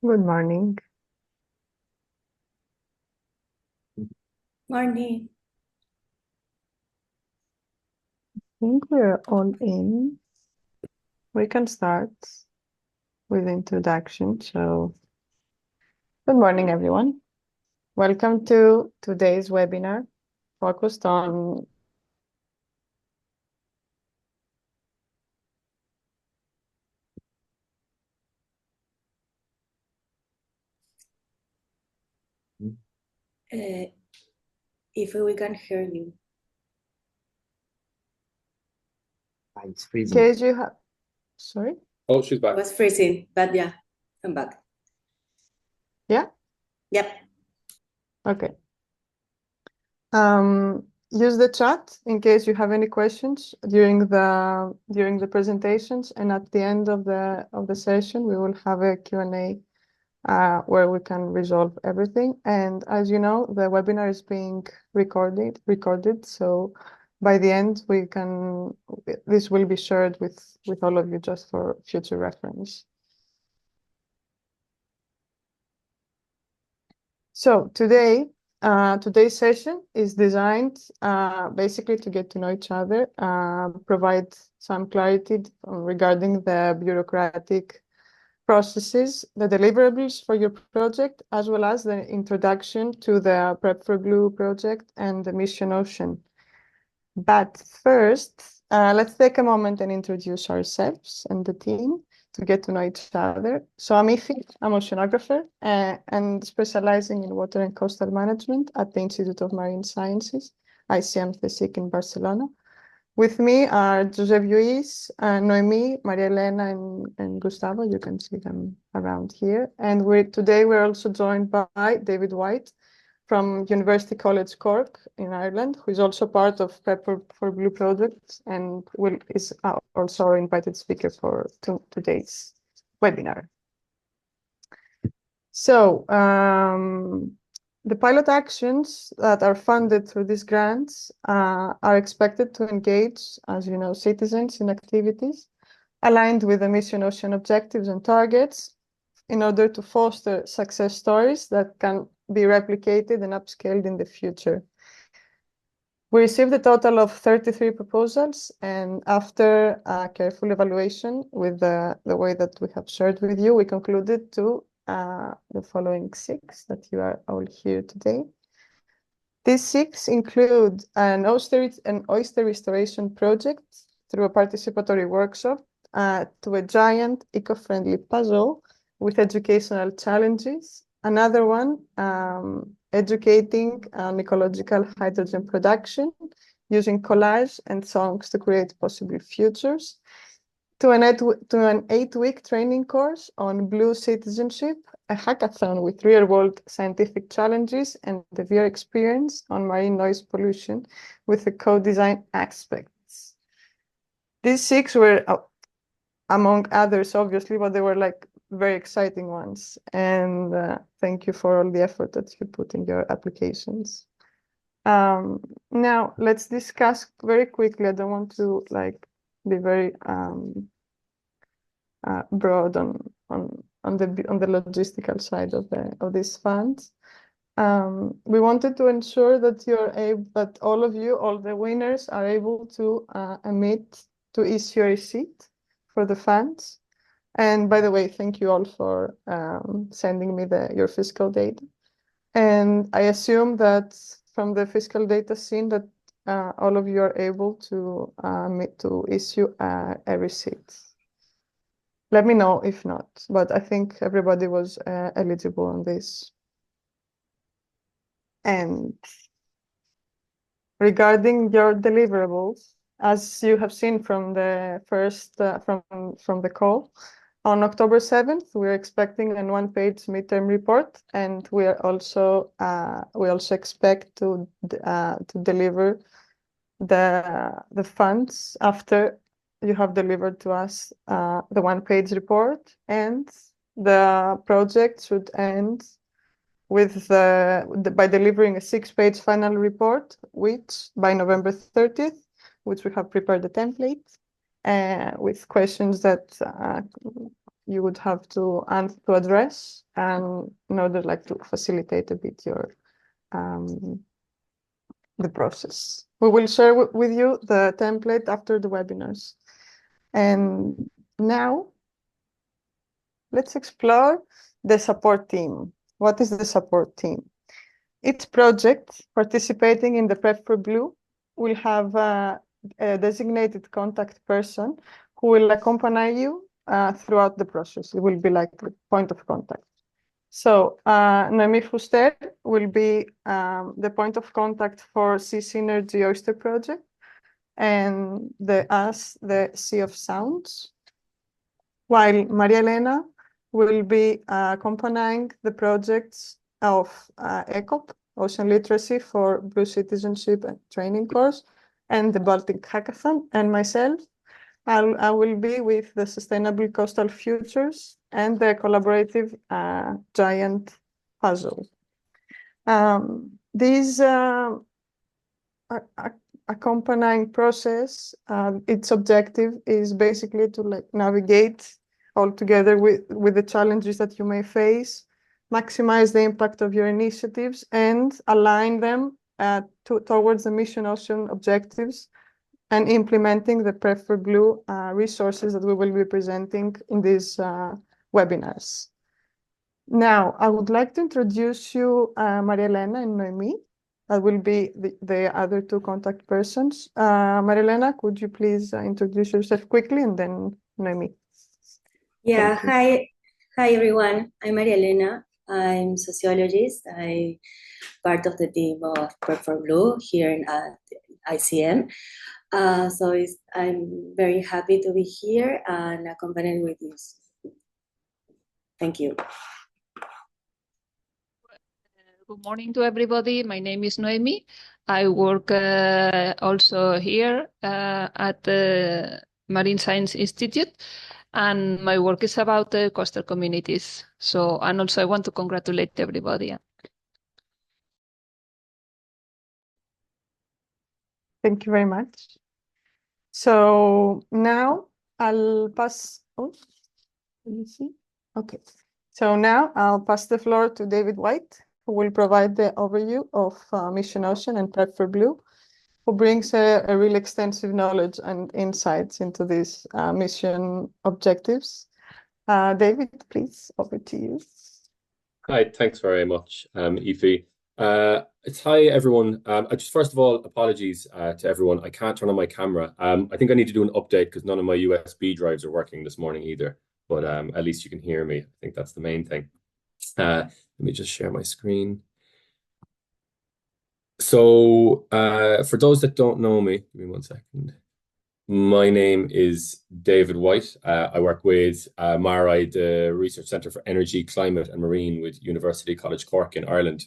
Good morning. Morning. I think we're all in. We can start with the introduction. So, good morning, everyone. Welcome to today's webinar focused on If we can hear you. It's in freezing. case you have, sorry? Oh, she's It back. was freezing, but yeah, I'm back. Yeah? Yep. Okay. Use the chat in case you have any questions during the presentations, and at the end of the session we will have a Q&A where we can resolve everything. And as you know, the webinar is being recorded. So by the end, this will be shared with all of you just for future reference. So today's session is designed basically to get to know each other, provide some clarity regarding the bureaucratic processes, the deliverables for your project, as well as the introduction to the PREP4BLUE project and the Mission Ocean. But first, let's take a moment and introduce ourselves and the team to get to know each other. So I'm Ifi, I'm an oceanographer and specializing in water and coastal management at the Institute of Marine Sciences, ICM-CSIC in Barcelona. With me are Josep Lluís, Noemi, Maria Elena, and Gustavo. You can see them around here. And today we're also joined by David Whyte from University College Cork in Ireland, who is also part of PREP4BLUE project and is also our invited speaker for today's webinar. So the pilot actions that are funded through these grants are expected to engage, as you know, citizens in activities aligned with the Mission Ocean objectives and targets in order to foster success stories that can be replicated and upscaled in the future. We received a total of 33 proposals, and after a careful evaluation with the way that we have shared with you, we concluded to the following 6 that you are all here today. These 6 include an oyster restoration project through a participatory workshop to a giant eco-friendly puzzle with educational challenges. Another one, educating on ecological hydrogen production using collage and songs to create possible futures. To an 8-week training course on blue citizenship, a hackathon with real-world scientific challenges and the VR experience on marine noise pollution with the co-design aspects. These 6 were, among others, obviously, but they were like very exciting ones. And thank you for all the effort that you put in your applications. Now let's discuss very quickly. I don't want to be very broad on the logistical side of these funds. We wanted to ensure that all of you, all the winners, are able to issue a receipt for the funds. And by the way, thank you all for sending me your fiscal data. And I assume that from the fiscal data seen that all of you are able to issue a receipt. Let me know if not, but I think everybody was eligible on this. And regarding your deliverables, as you have seen from the first from the call, on October 7th, we're expecting a one-page midterm report, and we also expect to deliver the funds after you have delivered to us the one-page report, and the project should end with by delivering a 6-page final report, which by November 30th, which we have prepared a template with questions that you would have to address, and in order to facilitate a bit your the process. We will share with you the template after the webinars. And now let's explore the support team. What is the support team? Each project participating in the PREP4BLUE will have a designated contact person who will accompany you throughout the process. It will be like the point of contact. So Noemi Fuster will be the point of contact for Sea Synergy Oyster Project, and the Sea of Sounds, while Maria Elena will be accompanying the projects of ECOP, Ocean Literacy for Blue Citizenship and Training Course, and the Baltic Hackathon, and myself. I will be with the Sustainable Coastal Futures and the Collaborative Giant Puzzle. These accompanying process, its objective is basically to navigate all together with the challenges that you may face, maximize the impact of your initiatives, and align them towards the Mission Ocean objectives, and implementing the PREP4BLUE resources that we will be presenting in these webinars. Now, I would like to introduce you Maria Elena and Noemi. That will be the other two contact persons. Maria Elena, could you please introduce yourself quickly, and then Noemi? Yeah, hi everyone. I'm Maria Elena. I'm sociologist. I'm part of the team of PREP4BLUE here at ICM. So I'm very happy to be here and accompanied with you. Thank you. Good morning to everybody. My name is Noemi. I work also here at the Marine Science Institute, and my work is about the coastal communities. So, and also I want to congratulate everybody. Thank you very much. So now I'll pass, let me see. Okay. So now I'll pass the floor to David Whyte, who will provide the overview of Mission Ocean and PREP4BLUE, who brings a really extensive knowledge and insights into these mission objectives. David, please, over to you. Hi, thanks very much, Ifi. Hi, everyone. First of all, apologies to everyone. I can't turn on my camera. I think I need to do an update because none of my USB drives are working this morning either. But at least you can hear me. I think that's the main thing. Let me just share my screen. So for those that don't know me, give me 1 second. My name is David Whyte. I work with MARI, the Research Centre for Energy, Climate and Marine with University College Cork in Ireland.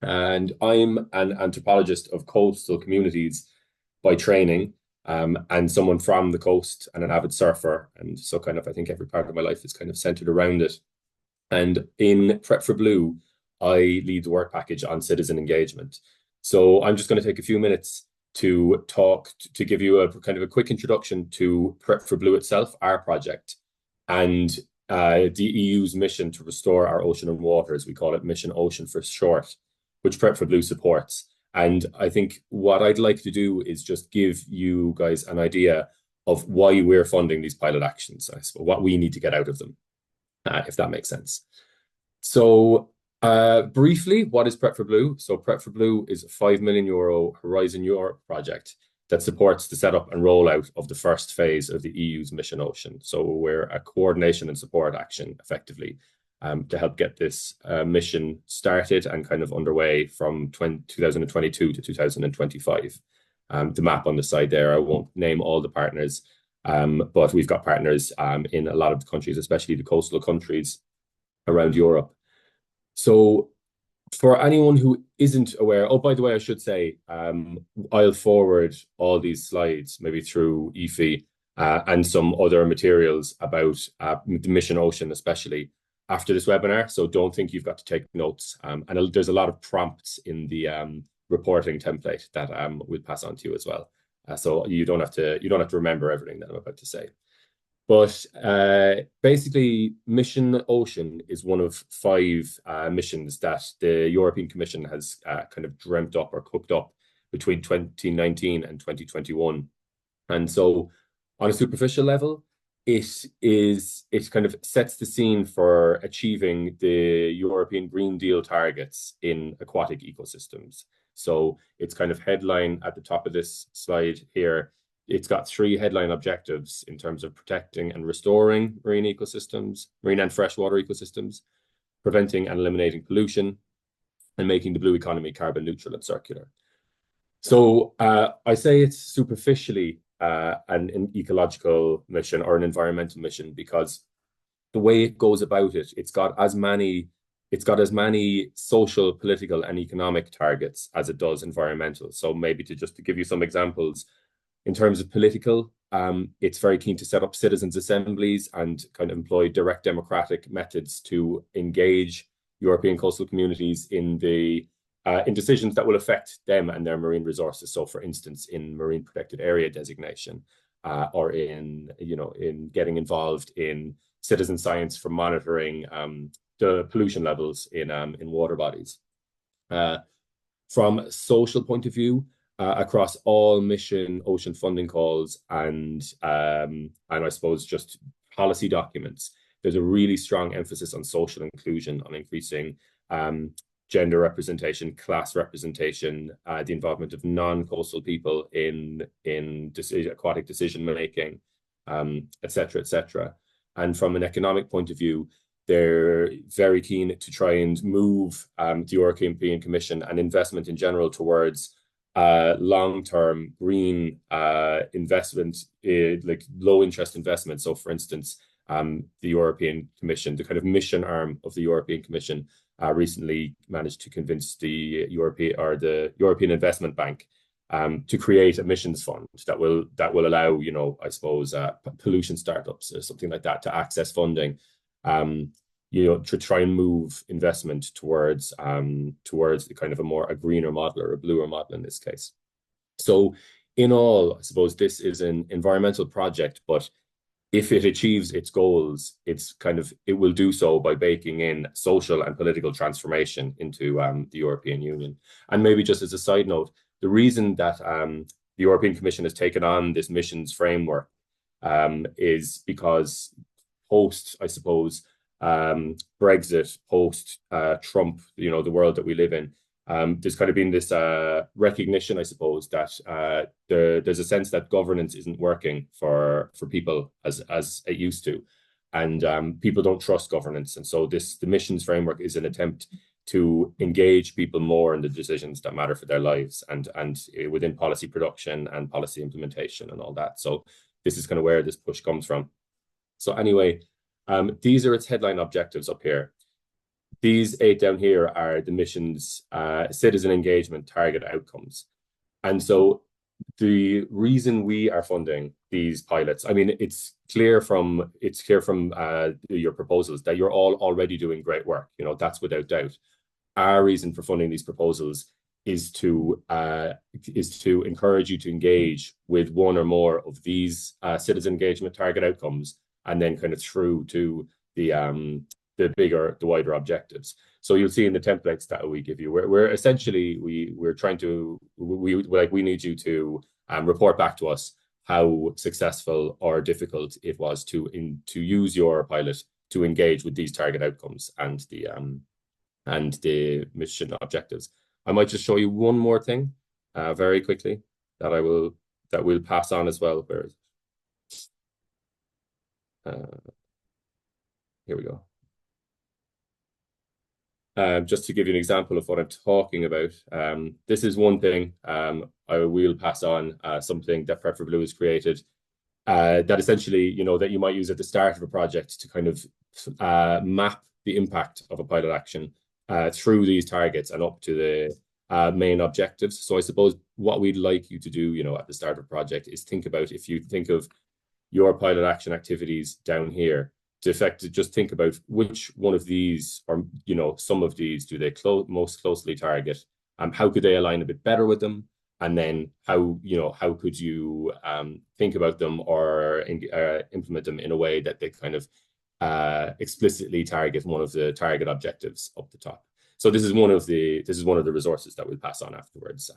And I'm an anthropologist of coastal communities by training, and someone from the coast and an avid surfer. And so kind of, I think every part of my life is kind of centered around it. And in PREP4BLUE, I lead the work package on citizen engagement. So I'm just going to take a few minutes to give you a kind of a quick introduction to PREP4BLUE itself, our project, and the EU's mission to restore our ocean and water, as we call it, Mission Ocean for short, which PREP4BLUE supports. And I think what I'd like to do is just give you guys an idea of why we're funding these pilot actions, I suppose, what we need to get out of them, if that makes sense. So briefly, what is PREP4BLUE? So PREP4BLUE is a €5 million Horizon Europe project that supports the setup and rollout of the first phase of the EU's Mission Ocean. So we're a coordination and support action, effectively, to help get this mission started and kind of underway from 2022 to 2025. The map on the side there, I won't name all the partners, but we've got partners in a lot of the countries, especially the coastal countries around Europe. So for anyone who isn't aware, oh, by the way, I should say, I'll forward all these slides, maybe through Ifi, and some other materials about the Mission Ocean, especially after this webinar. So don't think you've got to take notes. And there's a lot of prompts in the reporting template that we'll pass on to you as well. So you don't have to remember everything that I'm about to say. But basically, Mission Ocean is one of 5 missions that the European Commission has kind of dreamt up or cooked up between 2019 and 2021. And so on a superficial level, it kind of sets the scene for achieving the European Green Deal targets in aquatic ecosystems. So it's kind of headline at the top of this slide here. It's got 3 headline objectives in terms of protecting and restoring marine ecosystems, marine and freshwater ecosystems, preventing and eliminating pollution, and making the blue economy carbon neutral and circular. So I say it's superficially an ecological mission or an environmental mission because the way it goes about it, it's got as many social, political, and economic targets as it does environmental. So maybe to give you some examples, in terms of political, it's very keen to set up citizens' assemblies and kind of employ direct democratic methods to engage European coastal communities in decisions that will affect them and their marine resources. So, for instance, in marine protected area designation, or in getting involved in citizen science for monitoring the pollution levels in water bodies. From a social point of view, across all Mission Ocean funding calls and I suppose just policy documents, there's a really strong emphasis on social inclusion, on increasing gender representation, class representation, the involvement of non-coastal people in aquatic decision making, etc., etc. And from an economic point of view, they're very keen to try and move the European Commission and investment in general towards long-term green investment, like low-interest investment. So, for instance, the European Commission, the kind of mission arm of the European Commission, recently managed to convince the European Investment Bank to create emissions fund that will allow, I suppose, pollution startups or something like that to access funding, to try and move investment towards the kind of a greener model or a bluer model in this case. So in all, I suppose this is an environmental project, but if it achieves its goals, it will do so by baking in social and political transformation into the European Union. And maybe just as a side note, the reason that the European Commission has taken on this missions framework is because post, I suppose, Brexit, post Trump, the world that we live in, there's kind of been this recognition, I suppose, that there's a sense that governance isn't working for people as it used to, and people don't trust governance. And so the missions framework is an attempt to engage people more in the decisions that matter for their lives, and within policy production and policy implementation and all that. So this is kind of where this push comes from. So anyway, these are its headline objectives up here. These 8 down here are the mission's citizen engagement target outcomes. And so the reason we are funding these pilots, I mean, it's clear from your proposals that you're all already doing great work. That's without doubt. Our reason for funding these proposals is to encourage you to engage with one or more of these citizen engagement target outcomes, and then kind of through to the wider objectives. So you'll see in the templates that we give you, we're essentially we're trying to we need you to report back to us how successful or difficult it was to use your pilot to engage with these target outcomes and the mission objectives. I might just show you one more thing very quickly that we'll pass on as well. Where is it? Here we go. Just to give you an example of what I'm talking about, this is one thing I will pass on, something that PREP4BLUE has created that essentially, you know, that you might use at the start of a project to kind of map the impact of a pilot action through these targets and up to the main objectives. So I suppose what we'd like you to do, you know, at the start of a project is think about, if you think of your pilot action activities down here, just think about which one of these, or you know, some of these, do they most closely target? How could they align a bit better with them? And then how could you think about them or implement them in a way that they kind of explicitly target one of the target objectives up the top. So this is one of the resources that we'll pass on afterwards.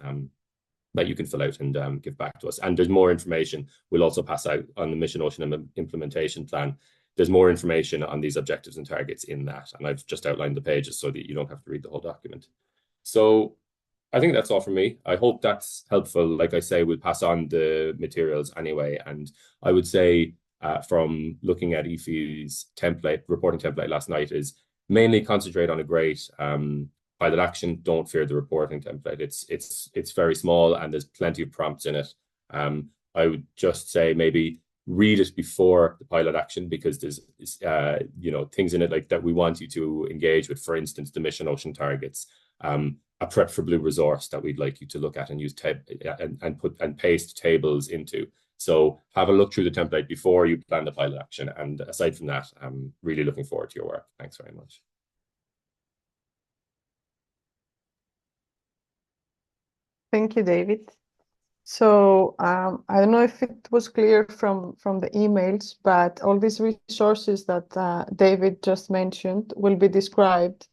That you can fill out and give back to us. And there's more information we'll also pass out on the Mission Ocean implementation plan. There's more information on these objectives and targets in that. And I've just outlined the pages so that you don't have to read the whole document. So I think that's all from me. I hope that's helpful. Like I say, we'll pass on the materials anyway. And I would say from looking at Ifi's reporting template last night, is mainly concentrate on a great pilot action. Don't fear the reporting template. It's very small and there's plenty of prompts in it. I would just say maybe read it before the pilot action, because there's things in it like that we want you to engage with. For instance, the Mission Ocean targets, a PREP4BLUE resource that we'd like you to look at and use and paste tables into. So have a look through the template before you plan the pilot action. And aside from that, I'm really looking forward to your work. Thanks very much. Thank you, David. So I don't know if it was clear from the emails, but all these resources that David just mentioned will be described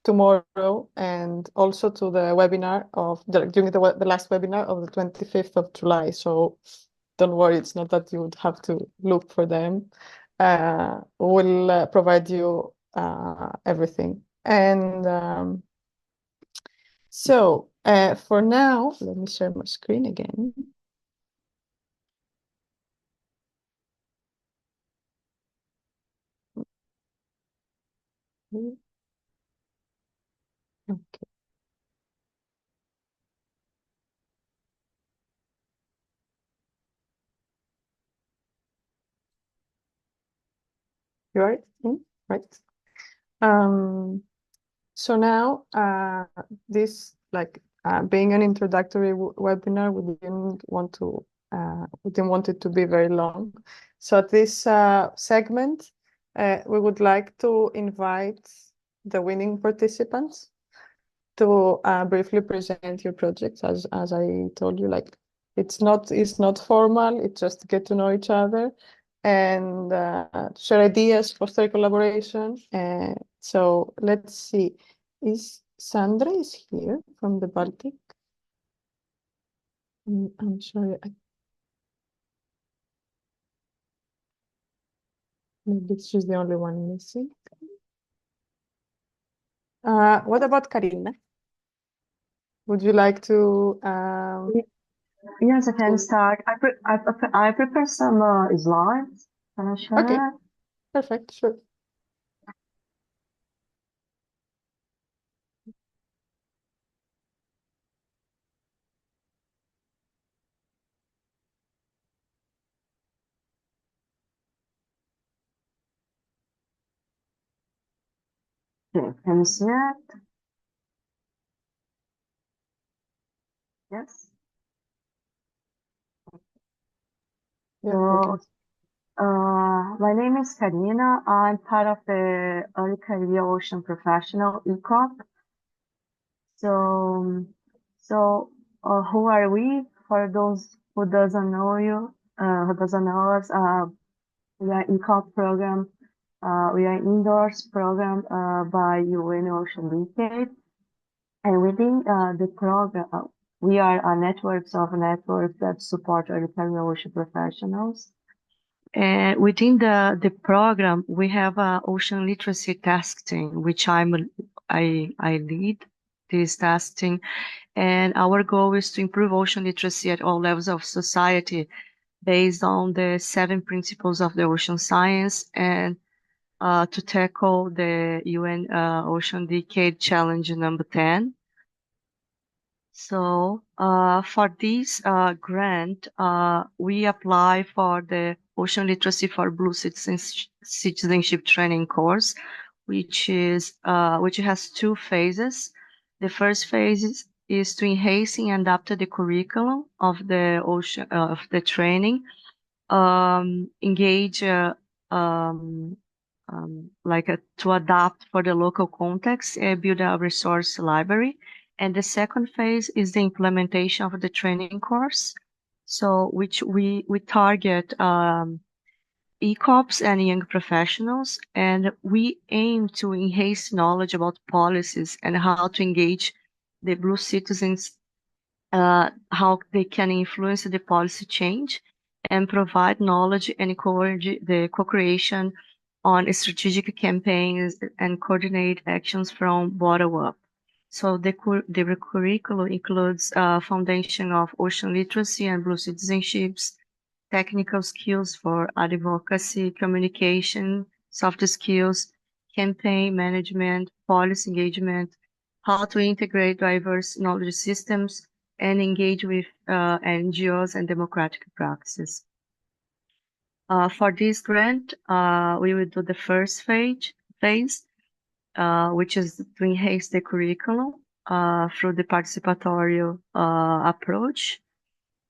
tomorrow and also to the webinar during the last webinar of the 25th of July. So don't worry, it's not that you would have to look for them. We'll provide you everything. And so for now, let me share my screen again. Okay. You are in, right? So now this being an introductory webinar, we didn't want it to be very long. So at this segment, we would like to invite the winning participants to briefly present your projects. As I told you, it's not formal. It's just to get to know each other and share ideas, foster collaboration. So let's see. Sandra is here from the Baltic. I'm sorry. Maybe she's the only one missing. What about Karina? Would you like to? Yes, I can start. I prepare some slides. Can I share? Okay, perfect, sure. Okay, can you see it? Yes. Yeah, My name is Karina. I'm part of the Early Career Ocean Professional ECOP. So So, who are we? For those who doesn't know us, we are ECOP program. We are indoors program by UN Ocean Decade. And within the program, we are networks that support early ocean professionals. And within the program, we have a ocean literacy task team, which I lead this task team. And our goal is to improve ocean literacy at all levels of society based on the 7 principles of the ocean science and to tackle the UN Ocean Decade Challenge number 10. So for this grant, we apply for the Ocean Literacy for Blue Citizenship Training course, which has 2 phases. The first phase is to enhance and adapt the curriculum of the training, engage to adapt for the local context and build a resource library. And the second phase is the implementation of the training course. So which we target ECOPs and young professionals, and we aim to enhance knowledge about policies and how to engage the Blue citizens, how they can influence the policy change and provide knowledge and encourage the co-creation on strategic campaigns and coordinate actions from bottom up. So the curriculum includes foundation of ocean literacy and blue citizenships, technical skills for advocacy, communication, soft skills, campaign management, policy engagement, how to integrate diverse knowledge systems, and engage with NGOs and democratic practices. For this grant, we will do the first phase, which is to enhance the curriculum through the participatory approach.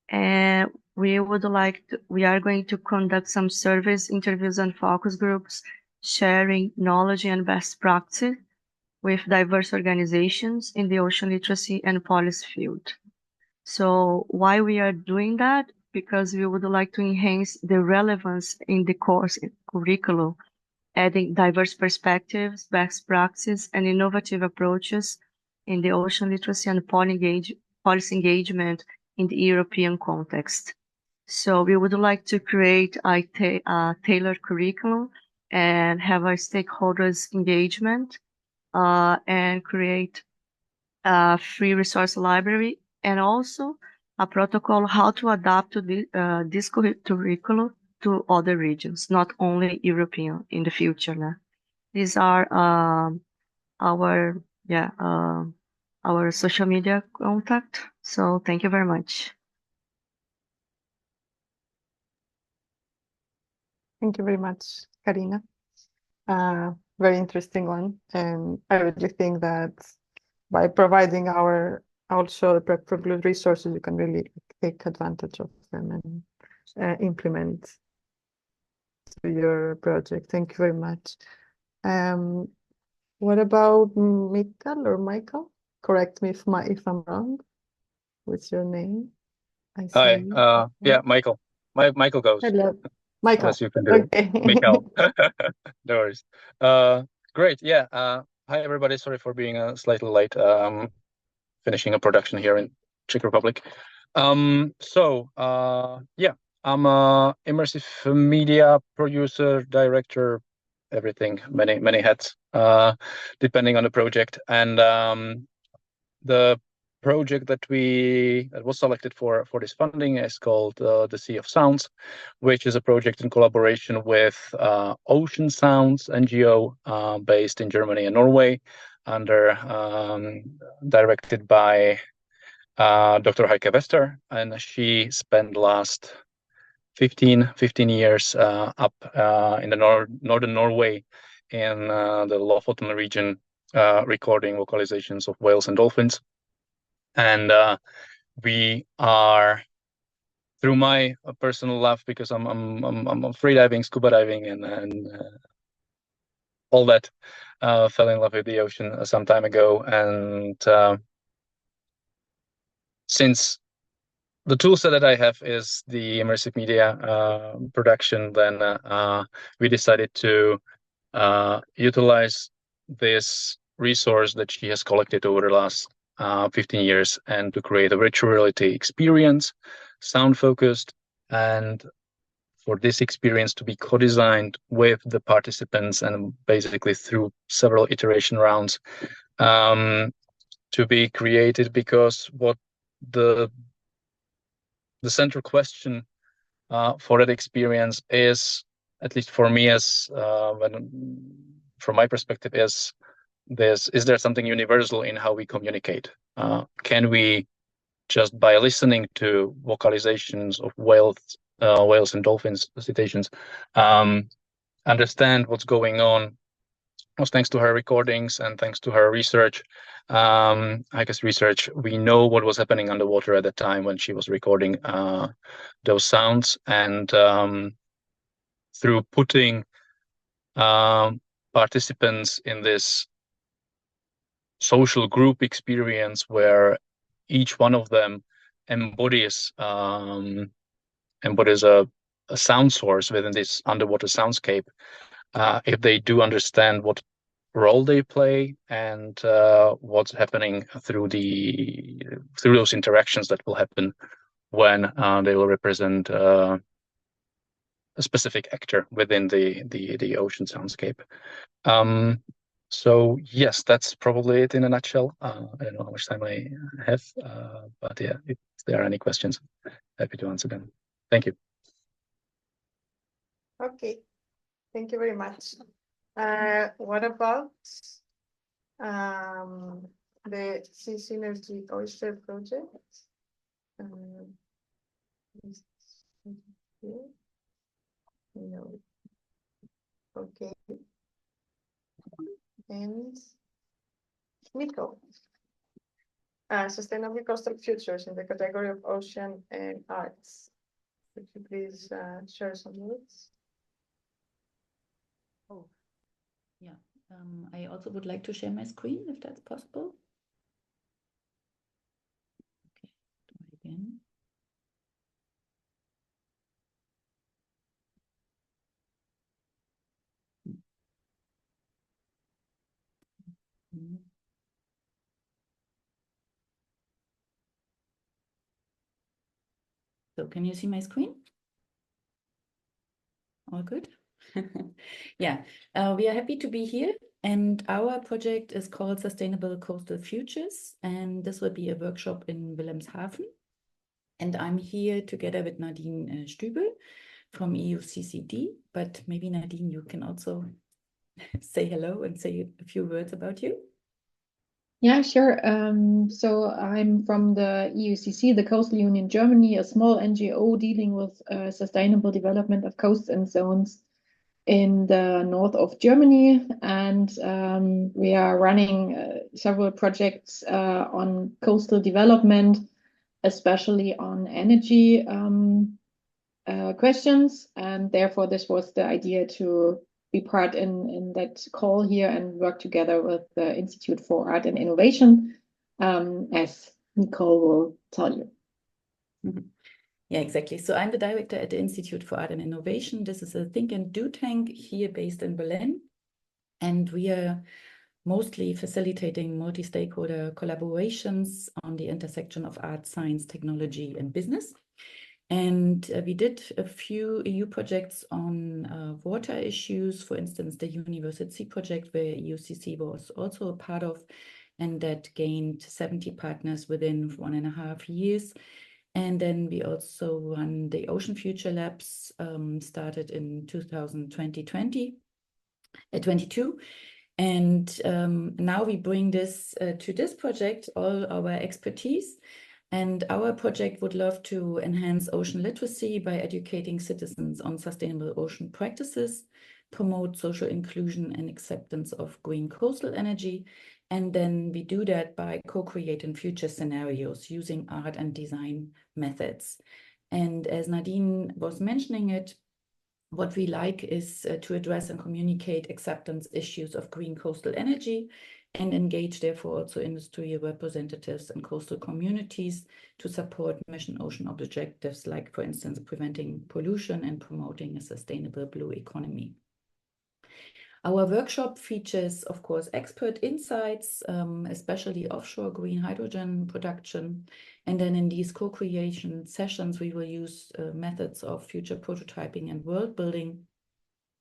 And we are going to conduct some surveys, interviews, and focus groups, sharing knowledge and best practice with diverse organizations in the ocean literacy and policy field. So why we are doing that? Because we would like to enhance the relevance in the course curriculum, adding diverse perspectives, best practices, and innovative approaches in the ocean literacy and policy engagement in the European context. So we would like to create a tailored curriculum and have a stakeholders engagement and create a free resource library and also a protocol how to adapt to this curriculum to other regions, not only European in the future. These are our social media contact. So thank you very much. Thank you very much, Karina. Very interesting one. And I really think that by providing also the PREP4BLUE resources, you can really take advantage of them and implement to your project. Thank you very much. What about Michael? Correct me if I'm wrong. What's your name? Hi. Yeah, Michael. Michael goes. Hello, Michael. Unless you can do okay. Michael. No worries. Great. Yeah. Hi everybody. Sorry for being slightly late. Finishing a production here in Czech Republic. Yeah, I'm a immersive media producer, director, everything, many hats, depending on the project. And the project that was selected for this funding is called the Sea of Sounds, which is a project in collaboration with Ocean Sounds NGO based in Germany and Norway, directed by Dr. Heike Wester, and she spent the last 15 years up in the northern Norway in the Lofoten region, recording vocalizations of whales and dolphins. And we are, through my personal love, because I'm freediving, scuba diving, and all that, fell in love with the ocean some time ago, and since the tool set that I have is the immersive media production, then we decided to utilize this resource that she has collected over the last 15 years and to create a virtual reality experience, sound focused, and for this experience to be co-designed with the participants and basically through several iteration rounds to be created, because what the central question for that experience is, at least for me, as from my perspective, is there something universal in how we communicate? Can we just by listening to vocalizations of whales and dolphins citations understand what's going on? Was thanks to her recordings and thanks to her research, Heike's research, we know what was happening underwater at the time when she was recording those sounds. And through putting participants in this social group experience where each one of them embodies a sound source within this underwater soundscape, if they do understand what role they play and what's happening through those interactions that will happen when they will represent a specific actor within the ocean soundscape. So yes, that's probably it in a nutshell. I don't know how much time I have, but yeah, if there are any questions, happy to answer them. Thank you. Okay, thank you very much. What about the Sea Synergy Oyster project? No. Okay. And Nico, Sustainable Coastal Futures in the category of Ocean and Arts. Could you please share some words? Oh, yeah. I also would like to share my screen, if that's possible. Okay, try again. So can you see my screen? All good? Yeah, we are happy to be here. And our project is called Sustainable Coastal Futures. And this will be a workshop in Wilhelmshaven. And I'm here together with Nadine Stübel from EUCCD. But maybe Nadine, you can also say hello and say a few words about you. Yeah, sure. So I'm from the EUCC, the Coastal Union Germany, a small NGO dealing with sustainable development of coasts and zones in the north of Germany. And we are running several projects on coastal development, especially on energy questions. And therefore, this was the idea to be part in that call here and work together with the Institute for Art and Innovation, as Nicole will tell you. Mm-hmm. Yeah, exactly. So I'm the director at the Institute for Art and Innovation. This is a think and do tank here based in Berlin. And we are mostly facilitating multi-stakeholder collaborations on the intersection of art, science, technology, and business. And we did a few EU projects on water issues, for instance, the Universal Sea project, where EUCC was also a part of, and that gained 70 partners within 1.5 years. And then we also run the Ocean Future Labs, started in 2022. And now we bring this to this project, all our expertise. And our project would love to enhance ocean literacy by educating citizens on sustainable ocean practices, promote social inclusion and acceptance of green coastal energy. And then we do that by co-creating future scenarios using art and design methods. And as Nadine was mentioning it, what we like is to address and communicate acceptance issues of green coastal energy and engage, therefore, also industry representatives and coastal communities to support mission ocean objectives, like, for instance, preventing pollution and promoting a sustainable blue economy. Our workshop features, of course, expert insights, especially offshore green hydrogen production. And then in these co-creation sessions, we will use methods of future prototyping and world building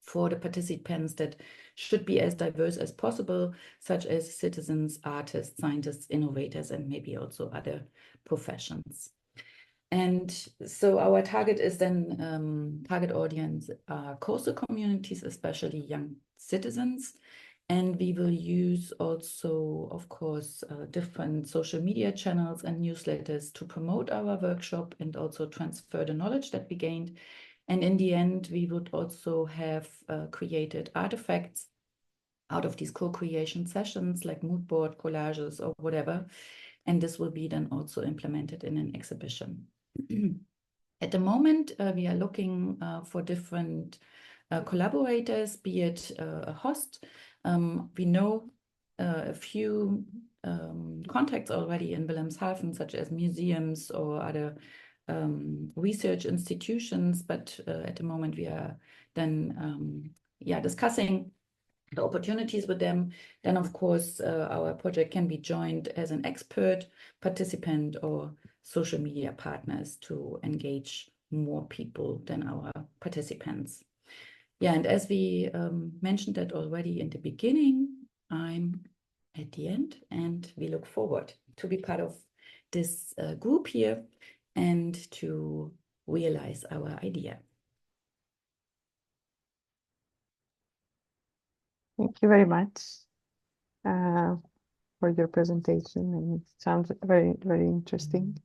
for the participants that should be as diverse as possible, such as citizens, artists, scientists, innovators, and maybe also other professions. And so our target is then, target audience are coastal communities, especially young citizens. And we will use also, of course, different social media channels and newsletters to promote our workshop and also transfer the knowledge that we gained. And in the end, we would also have created artifacts out of these co-creation sessions, like mood board, collages, or whatever. And this will be then also implemented in an exhibition. At the moment, we are looking for different collaborators, be it a host. We know a few contacts already in Wilhelmshaven, such as museums or other research institutions, but at the moment we are then discussing the opportunities with them. Then, of course, our project can be joined as an expert, participant, or social media partners to engage more people than our participants. Yeah, and as we mentioned that already in the beginning, I'm at the end, and we look forward to be part of this group here and to realize our idea. Thank you very much for your presentation, and it sounds very, very interesting.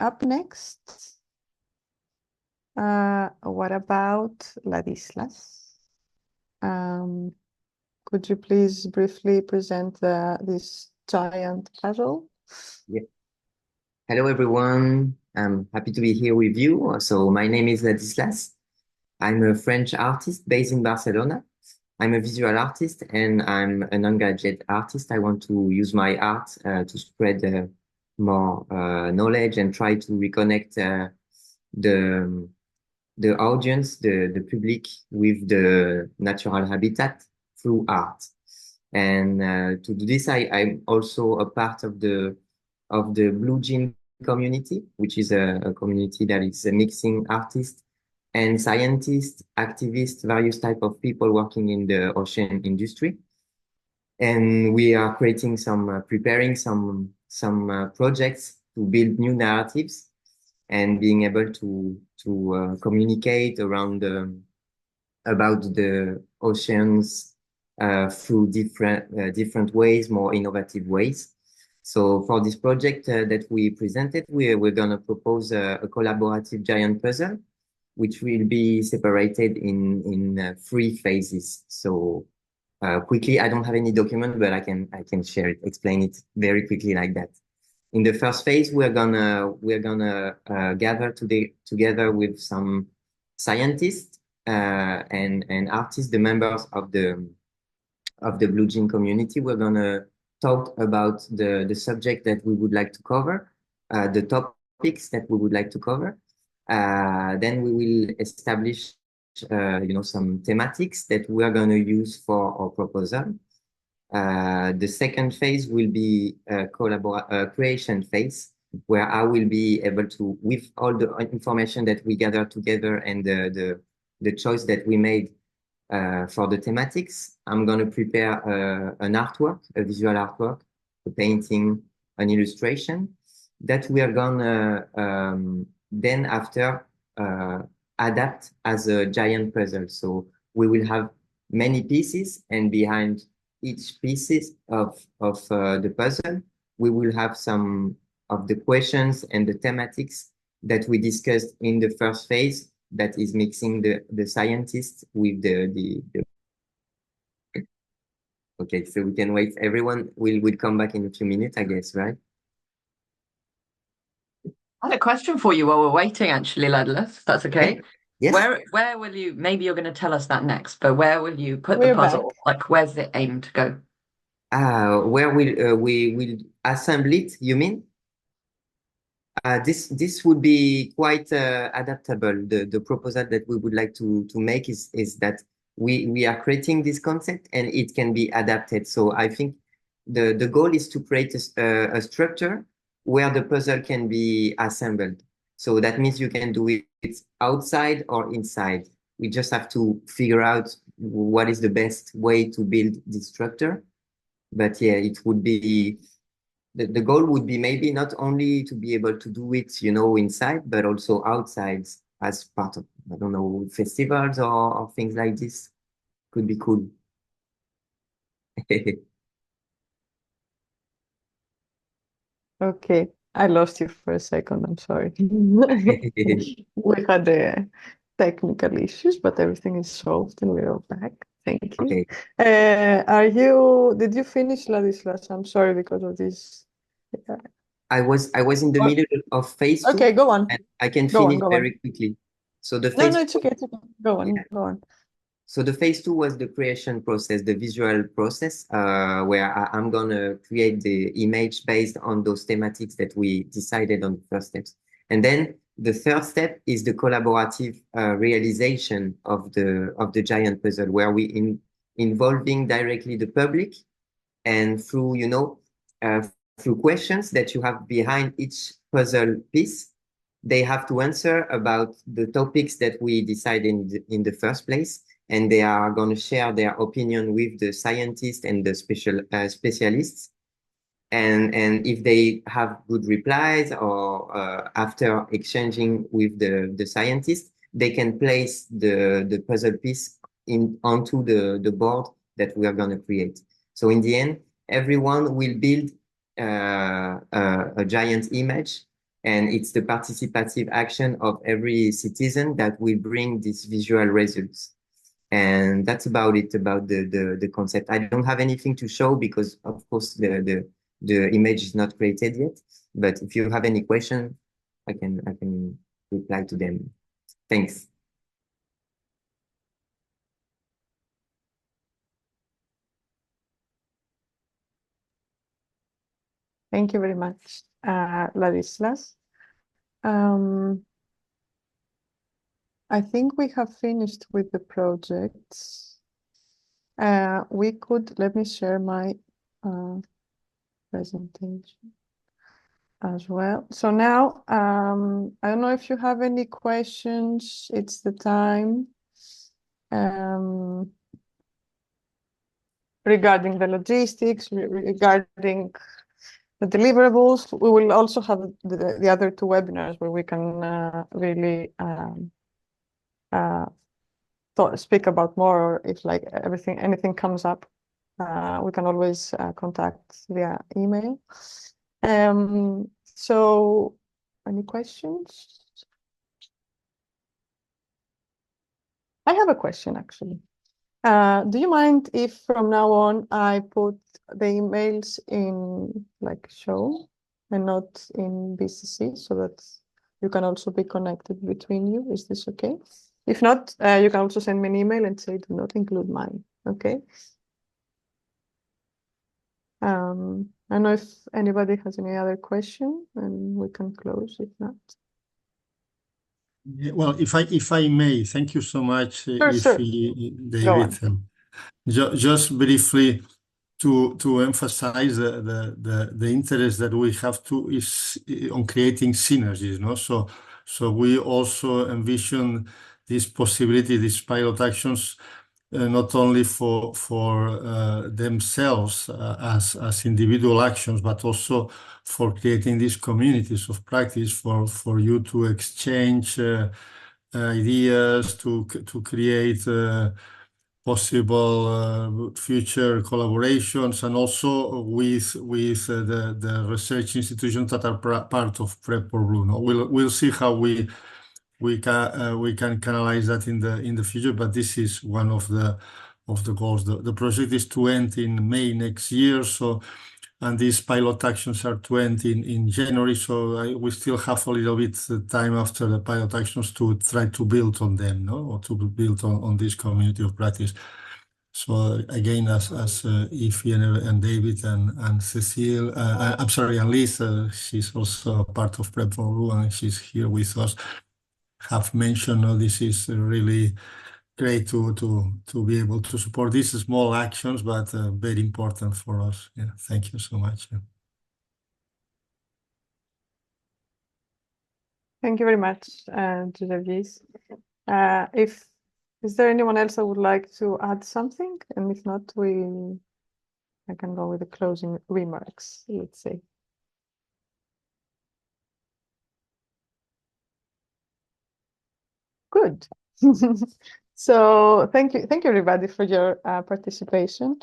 Up next, what about Ladislas? Could you please briefly present this giant puzzle? Yeah. Hello, everyone. I'm happy to be here with you. So my name is Ladislas. I'm a French artist based in Barcelona. I'm a visual artist and I'm an engaged artist. I want to use my art to spread more knowledge and try to reconnect the audience, the public, with the natural habitat through art. And to do this, I'm also a part of the Blue Jean community, which is a community that is mixing artists and scientists, activists, various type of people working in the ocean industry. And we are creating preparing some projects to build new narratives and being able to communicate around about the oceans through different ways, more innovative ways. So for this project that we presented, we're going to propose a collaborative giant puzzle, which will be separated in 3 phases. So quickly, I don't have any document, but I can share it, explain it very quickly like that. In the first phase, we're gonna gather together with some scientists and artists, the members of the Blue Jean community. We're gonna talk about the subject that we would like to cover, the topics that we would like to cover. Then we will establish, some thematics that we are going to use for our proposal. The second phase will be a creation phase, where I will be able to, with all the information that we gather together and the choice that we made for the thematics, I'm going to prepare an artwork, a visual artwork, a painting, an illustration that we are going to then after adapt as a giant puzzle. So we will have many pieces, and behind each pieces of the puzzle, we will have some of the questions and the thematics that we discussed in the first phase, that is mixing the scientists with the Okay, so we can wait. Everyone will come back in a few minutes, I guess, right? I had a question for you while we're waiting, actually, Ladislas. That's okay. Yes. Where will you, maybe you're going to tell us that next, but where will you put We're the puzzle? back. Like, where's the aim to go? Where we will assemble it, you mean? This would be quite adaptable. The proposal that we would like to make is that we are creating this concept and it can be adapted. So I think the goal is to create a structure where the puzzle can be assembled. So that means you can do it outside or inside. We just have to figure out what is the best way to build this structure. But yeah, it would be the goal would be maybe not only to be able to do it, you know, inside, but also outside as part of, I don't know, festivals or things like this. Could be cool. Okay, I lost you for a second. I'm sorry. We had technical issues, but everything is solved and we're all back. Thank you. Okay. Did you finish, Ladislas? I'm sorry because of this. I was in the middle of phase 2. Okay, go on. And I can Go on, finish go on. very quickly. So the No, phase no, it's okay. It's okay. Go on, go on. So the phase 2 was the creation process, the visual process, where I'm gonna create the image based on those thematics that we decided on the first steps. And then the third step is the collaborative realization of the giant puzzle, where we involving directly the public, and through, you know, through questions that you have behind each puzzle piece, they have to answer about the topics that we decided in the first place. And they are going to share their opinion with the scientists and the specialists. And if they have good replies or after exchanging with the scientists, they can place the puzzle piece onto the board that we are going to create. So in the end, everyone will build a giant image, and it's the participative action of every citizen that will bring these visual results. And that's about it, about the concept. I don't have anything to show because, of course, the image is not created yet. But if you have any question, I can reply to them. Thanks. Thank you very much, Ladislas. I think we have finished with the projects. We could, let me share my presentation as well. So now, I don't know if you have any questions, it's the time. Regarding the logistics, regarding the deliverables, we will also have the other 2 webinars where we can really speak about more, or if like anything comes up, we can always contact via email. So any questions? I have a question actually. Do you mind if from now on I put the emails in like show and not in BCC, so that you can also be connected between you? Is this okay? If not, you can also send me an email and say do not include mine. Okay. I don't know if anybody has any other question, and we can close if not. Yeah, well, if I may, thank you so much, Sure. David. Just briefly to emphasize the interest that we have is on creating synergies, no? So we also envision this possibility, these pilot actions, not only for themselves as individual actions, but also for creating these communities of practice for you to exchange ideas, to create possible future collaborations, and also with the research institutions that are part of PREP4BLUE. No? We'll see how we can canalize that in the future, but this is one of the goals. The project is to end in May next year, so and these pilot actions are to end in January. So we still have a little bit time after the pilot actions to try to build on them, no, or to build on this community of practice. So again, as Ifigeneia and David and Cecile, I'm sorry, and Liz, she's also part of PREP4BLUE and she's here with us, have mentioned, this is really great to be able to support these small actions, but very important for us. Yeah, thank you so much. Yeah. Thank you very much, Judith. Is there anyone else that would like to add something? And if not, I can go with the closing remarks, let's say. Good. So thank you everybody for your participation.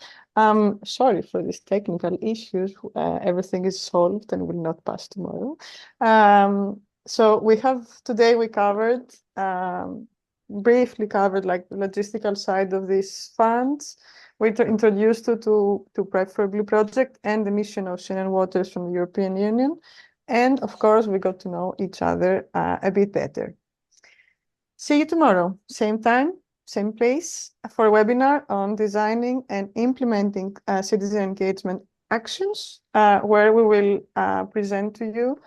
Sorry for these technical issues. Everything is solved and will not pass tomorrow. So today we covered briefly like the logistical side of these funds. We introduced you to PREP4BLUE project and the mission Ocean and Waters from the European Union. And of course, we got to know each other a bit better. See you tomorrow, same time, same place, for a webinar on designing and implementing citizen engagement actions, where we will present to you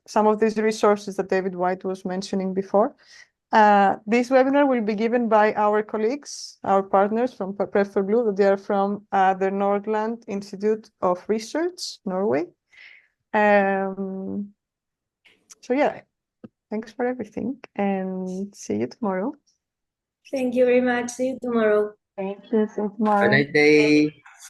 some of these resources that David Whyte was mentioning before. This webinar will be given by our colleagues, our partners from PREP4BLUE. They are from the Nordland Institute of Research, Norway. So yeah. Thanks for everything and see you tomorrow. Thank you very much. See you tomorrow. Thank you. See you tomorrow. Have a nice day.